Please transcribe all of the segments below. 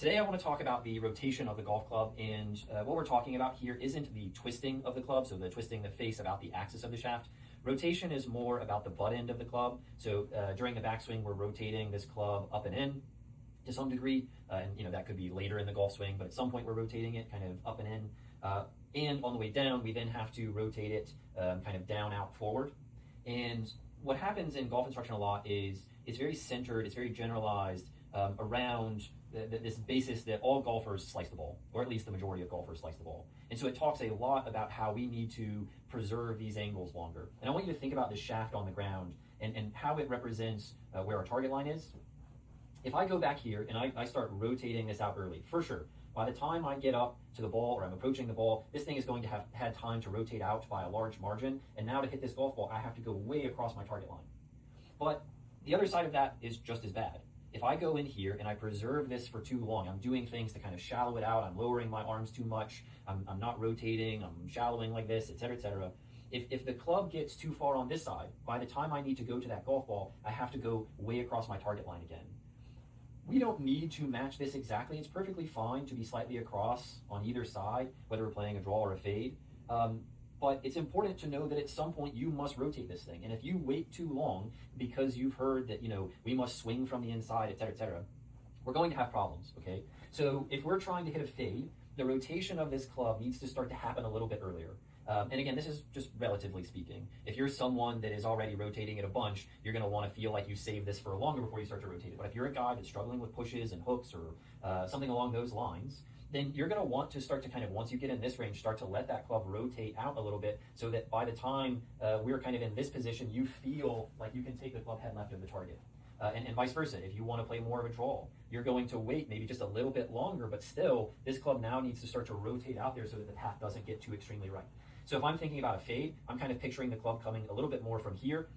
Today I want to talk about the rotation of the golf club, and what we're talking about here isn't the twisting of the club, so the twisting the face about the axis of the shaft. Rotation is more about the butt end of the club. So during the backswing, we're rotating this club up and in to some degree, and that could be later in the golf swing, but at some point we're rotating it kind of up and in. And on the way down, we then have to rotate it kind of down, out, forward. And what happens in golf instruction a lot is it's very centered, it's very generalized around this basis that all golfers slice the ball, or at least the majority of golfers slice the ball. And so it talks a lot about how we need to preserve these angles longer. And I want you to think about this shaft on the ground and how it represents where our target line is. If I go back here and I start rotating this out early, for sure, by the time I get up to the ball or I'm approaching the ball, this thing is going to have had time to rotate out by a large margin. And now to hit this golf ball, I have to go way across my target line. But the other side of that is just as bad. If I go in here and I preserve this for too long, I'm doing things to kind of shallow it out, I'm lowering my arms too much, I'm not rotating, I'm shallowing like this, etc., etc. If the club gets too far on this side, by the time I need to go to that golf ball, I have to go way across my target line again. We don't need to match this exactly. It's perfectly fine to be slightly across on either side, whether we're playing a draw or a fade. But it's important to know that at some point you must rotate this thing. And if you wait too long because you've heard that, we must swing from the inside, et cetera, we're going to have problems, okay? So if we're trying to hit a fade, the rotation of this club needs to start to happen a little bit earlier. And again, this is just relatively speaking. If you're someone that is already rotating it a bunch, you're going to want to feel like you save this for longer before you start to rotate it. But if you're a guy that's struggling with pushes and hooks or something along those lines, then you're going to want to start to kind of, once you get in this range, start to let that club rotate out a little bit so that by the time we're kind of in this position, you feel like you can take the club head left of the target. And vice versa. If you want to play more of a draw, you're going to wait maybe just a little bit longer, but still, this club now needs to start to rotate out there so that the path doesn't get too extremely right. So if I'm thinking about a fade, I'm kind of picturing the club coming a little bit more from here.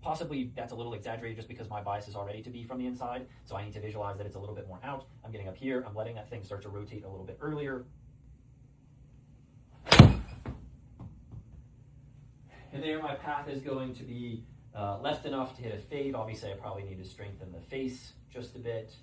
Possibly that's a little exaggerated just because my bias is already to be from the inside, so I need to visualize that it's a little bit more out. I'm getting up here, I'm letting that thing start to rotate a little bit earlier. And there my path is going to be left enough to hit a fade. Obviously I probably need to strengthen the face just a bit.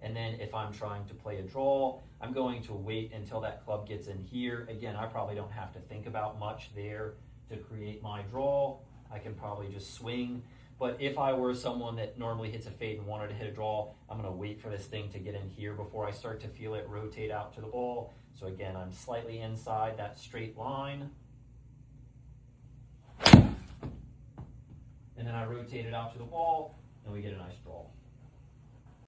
And then if I'm trying to play a draw, I'm going to wait until that club gets in here. Again, I probably don't have to think about much there to create my draw. I can probably just swing. But if I were someone that normally hits a fade and wanted to hit a draw, I'm going to wait for this thing to get in here before I start to feel it rotate out to the ball. So again, I'm slightly inside that straight line. And then I rotate it out to the ball, and we get a nice draw.